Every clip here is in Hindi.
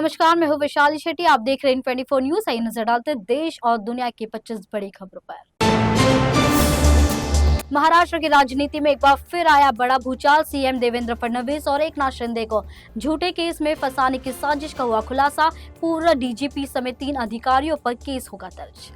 नमस्कार, मैं हूँ वैशाली शेट्टी। आप देख रहे हैं 24 न्यूज। आइए नजर डालते हैं देश और दुनिया की 25 बड़ी खबरों पर। महाराष्ट्र की राजनीति में एक बार फिर आया बड़ा भूचाल। सीएम देवेंद्र फडणवीस और एकनाथ शिंदे को झूठे केस में फंसाने की साजिश का हुआ खुलासा। पूर्व डीजीपी समेत 3 अधिकारियों पर केस होगा दर्ज।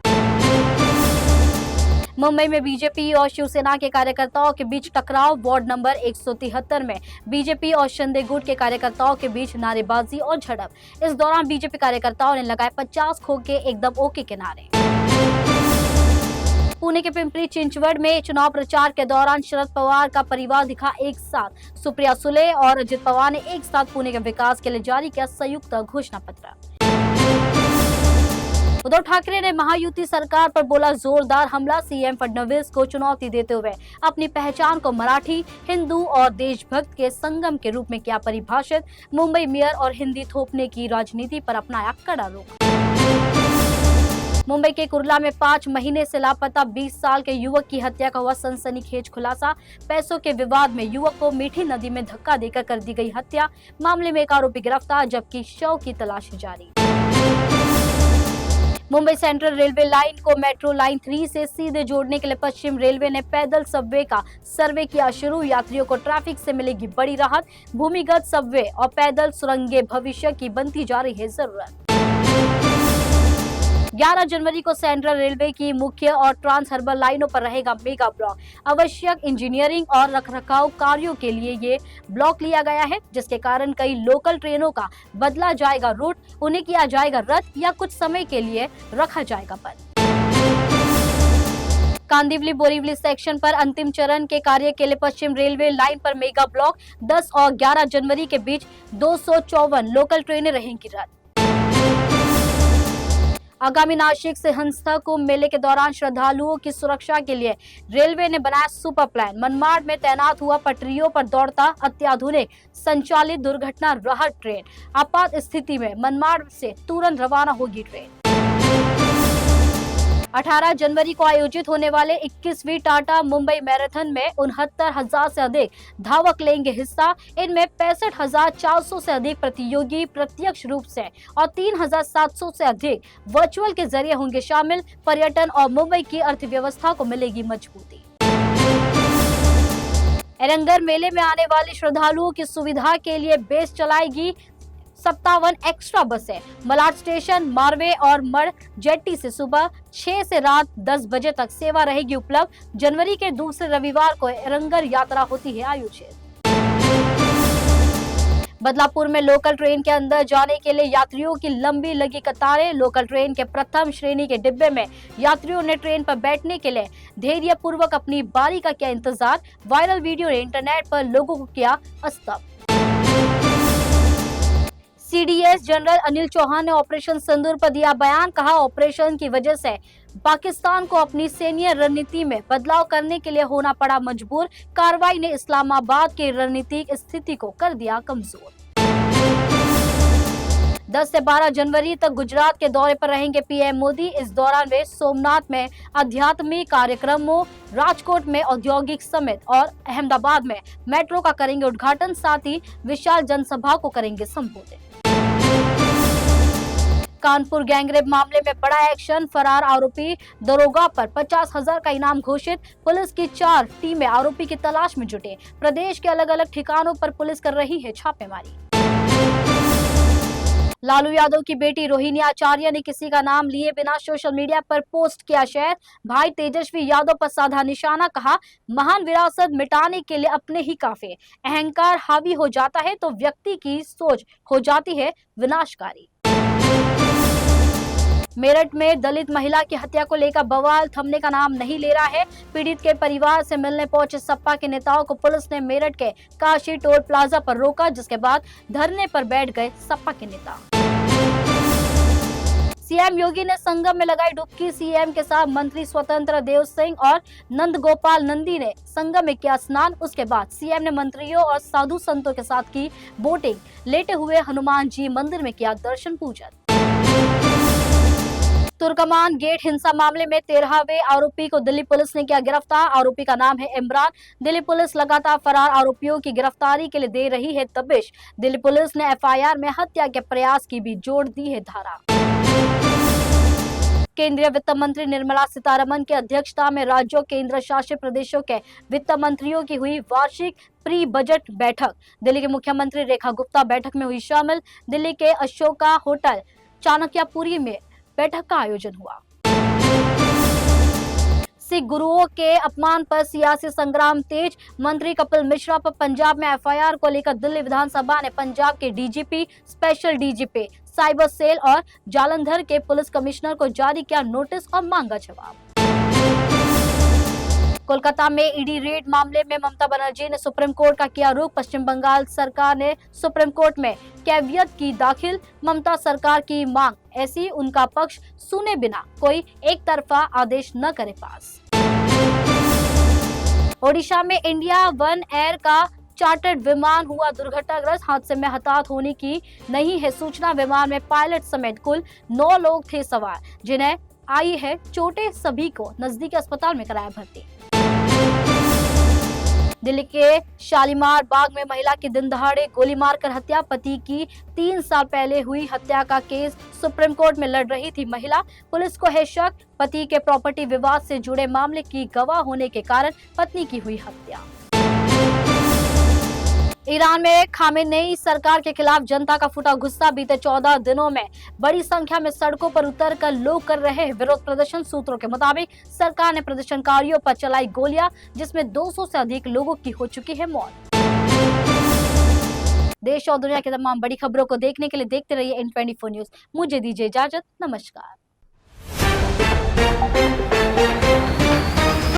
मुंबई में बीजेपी और शिवसेना के कार्यकर्ताओं के बीच टकराव। वार्ड नंबर 173 में बीजेपी और शिंदे गुट के कार्यकर्ताओं के बीच नारेबाजी और झड़प। इस दौरान बीजेपी कार्यकर्ताओं ने लगाए 50 खोखे एकदम ओके के नारे। पुणे के पिंपरी चिंचवड में चुनाव प्रचार के दौरान शरद पवार का परिवार दिखा एक साथ। सुप्रिया सुले और अजित पवार ने एक साथ पुणे के विकास के लिए जारी किया संयुक्त घोषणा पत्र। उद्धव ठाकरे ने महायुति सरकार पर बोला जोरदार हमला। सीएम फडणवीस को चुनौती देते हुए अपनी पहचान को मराठी, हिंदू और देशभक्त के संगम के रूप में किया परिभाषित। मुंबई मेयर और हिंदी थोपने की राजनीति पर अपनाया कड़ा रुख। मुंबई के कुर्ला में 5 महीने से लापता 20 साल के युवक की हत्या का हुआ सनसनीखेज खुलासा। पैसों के विवाद में युवक को मीठी नदी में धक्का देकर कर दी गई हत्या। मामले में एक आरोपी गिरफ्तार, जबकि शव की तलाश जारी। मुंबई सेंट्रल रेलवे लाइन को मेट्रो लाइन 3 से सीधे जोड़ने के लिए पश्चिम रेलवे ने पैदल सबवे का सर्वे किया शुरू। यात्रियों को ट्रैफिक से मिलेगी बड़ी राहत। भूमिगत सबवे और पैदल सुरंगें भविष्य की बनती जा रही है जरूरत। 11 जनवरी को सेंट्रल रेलवे की मुख्य और ट्रांस हार्बर लाइनों पर रहेगा मेगा ब्लॉक। आवश्यक इंजीनियरिंग और रखरखाव कार्यों के लिए ये ब्लॉक लिया गया है, जिसके कारण कई लोकल ट्रेनों का बदला जाएगा रूट, उन्हें किया जाएगा रद्द या कुछ समय के लिए रखा जाएगा बंद। कांदिवली बोरीवली सेक्शन पर अंतिम चरण के कार्य के लिए पश्चिम रेलवे लाइन पर मेगा ब्लॉक। 10 और 11 जनवरी के बीच 254 लोकल ट्रेनें रहेंगी रद्द। आगामी नासिक से हंसता कुंभ मेले के दौरान श्रद्धालुओं की सुरक्षा के लिए रेलवे ने बनाया सुपर प्लान। मनमाड़ में तैनात हुआ पटरियों पर दौड़ता अत्याधुनिक संचालित दुर्घटना राहत ट्रेन। आपात स्थिति में मनमाड़ से तुरंत रवाना होगी ट्रेन। 18 जनवरी को आयोजित होने वाले 21वीं टाटा मुंबई मैराथन में 69,000 से अधिक धावक लेंगे हिस्सा। इनमें 65,400 से अधिक प्रतियोगी प्रत्यक्ष रूप से और 3,700 से अधिक वर्चुअल के जरिए होंगे शामिल। पर्यटन और मुंबई की अर्थव्यवस्था को मिलेगी मजबूती। एरंगर मेले में आने वाले श्रद्धालुओं की सुविधा के लिए बेस चलाएगी 57 एक्स्ट्रा बसें। मलाड स्टेशन, मारवे और मड़ जेट्टी से सुबह 6 से रात 10 बजे तक सेवा रहेगी उपलब्ध। जनवरी के दूसरे रविवार को एरंगर यात्रा होती है आयोजित। बदलापुर में लोकल ट्रेन के अंदर जाने के लिए यात्रियों की लंबी लगी कतारें। लोकल ट्रेन के प्रथम श्रेणी के डिब्बे में यात्रियों ने ट्रेन पर बैठने के लिए धैर्यपूर्वक अपनी बारी का किया इंतजार। वायरल वीडियो ने इंटरनेट पर लोगों को किया स्तब्ध। सीडीएस जनरल अनिल चौहान ने ऑपरेशन सिंदूर पर दिया बयान। कहा, ऑपरेशन की वजह से पाकिस्तान को अपनी सैन्य रणनीति में बदलाव करने के लिए होना पड़ा मजबूर। कार्रवाई ने इस्लामाबाद की रणनीतिक स्थिति को कर दिया कमजोर। 10 से 12 जनवरी तक गुजरात के दौरे पर रहेंगे पीएम मोदी। इस दौरान वे सोमनाथ में आध्यात्मिक कार्यक्रमों, राजकोट में औद्योगिक समिट और अहमदाबाद में मेट्रो का करेंगे उद्घाटन। साथ ही विशाल जनसभा को करेंगे संबोधित। कानपुर गैंगरेप मामले में बड़ा एक्शन। फरार आरोपी दरोगा पर 50,000 का इनाम घोषित। पुलिस की 4 टीमें आरोपी की तलाश में जुटे। प्रदेश के अलग अलग ठिकानों पर पुलिस कर रही है छापेमारी। लालू यादव की बेटी रोहिणी आचार्य ने किसी का नाम लिए बिना सोशल मीडिया पर पोस्ट किया शेयर। भाई तेजस्वी यादव पर साधा निशाना। कहा, महान विरासत मिटाने के लिए अपने ही काफी। अहंकार हावी हो जाता है तो व्यक्ति की सोच हो जाती है विनाशकारी। मेरठ में दलित महिला की हत्या को लेकर बवाल थमने का नाम नहीं ले रहा है। पीड़ित के परिवार से मिलने पहुंचे सपा के नेताओं को पुलिस ने मेरठ के काशी टोल प्लाजा पर रोका, जिसके बाद धरने पर बैठ गए सपा के नेता। सीएम योगी ने संगम में लगाई डुबकी। सीएम के साथ मंत्री स्वतंत्र देव सिंह और नंदगोपाल नंदी ने संगम में किया स्नान। उसके बाद सीएम ने मंत्रियों और साधु संतों के साथ की बोटिंग। लेटे हुए हनुमान जी मंदिर में किया दर्शन पूजन। तुर्कमान गेट हिंसा मामले में 13वें आरोपी को दिल्ली पुलिस ने किया गिरफ्तार। आरोपी का नाम है इमरान। दिल्ली पुलिस लगातार फरार आरोपियों की गिरफ्तारी के लिए दे रही है दबिश। दिल्ली पुलिस ने एफआईआर में हत्या के प्रयास की भी जोड़ दी है धारा। केंद्रीय वित्त मंत्री निर्मला सीतारमण की अध्यक्षता में राज्यों केंद्र शासित प्रदेशों के वित्त मंत्रियों की हुई वार्षिक प्री बजट बैठक। दिल्ली के मुख्यमंत्री रेखा गुप्ता बैठक में हुई शामिल। दिल्ली के अशोका होटल चाणक्यपुरी में बैठक का आयोजन हुआ। सिख गुरुओं के अपमान पर सियासी संग्राम तेज। मंत्री कपिल मिश्रा पर पंजाब में एफआईआर को लेकर दिल्ली विधानसभा ने पंजाब के DGP, special DGP, cyber cell और जालंधर के पुलिस कमिश्नर को जारी किया नोटिस और मांगा जवाब। कोलकाता में ईडी रेड मामले में ममता बनर्जी ने सुप्रीम कोर्ट का किया रुख। पश्चिम बंगाल सरकार ने सुप्रीम कोर्ट में कैवियत की दाखिल। ममता सरकार की मांग ऐसी, उनका पक्ष सुने बिना कोई एक तरफा आदेश न करे पास। ओडिशा में इंडिया वन एयर का चार्टर्ड विमान हुआ दुर्घटनाग्रस्त। हादसे में हताहत होने की नहीं है सूचना। विमान में पायलट समेत कुल 9 लोग थे सवार, जिन्हें आई है चोटें। सभी को नजदीकी अस्पताल में कराया भर्ती। दिल्ली के शालीमार बाग में महिला की दिन दहाड़े गोली मारकर हत्या। पति की 3 साल पहले हुई हत्या का केस सुप्रीम कोर्ट में लड़ रही थी महिला। पुलिस को है शक पति के प्रॉपर्टी विवाद से जुड़े मामले की गवाह होने के कारण पत्नी की हुई हत्या। ईरान में खामेनेई सरकार के खिलाफ जनता का फूटा गुस्सा। बीते 14 दिनों में बड़ी संख्या में सड़कों पर उतरकर लोग कर रहे विरोध प्रदर्शन। सूत्रों के मुताबिक सरकार ने प्रदर्शनकारियों पर चलाई गोलियां, जिसमें 200 से अधिक लोगों की हो चुकी है मौत। देश और दुनिया की तमाम बड़ी खबरों को देखने के लिए देखते रहिए N24 न्यूज। मुझे दीजिए इजाजत। नमस्कार।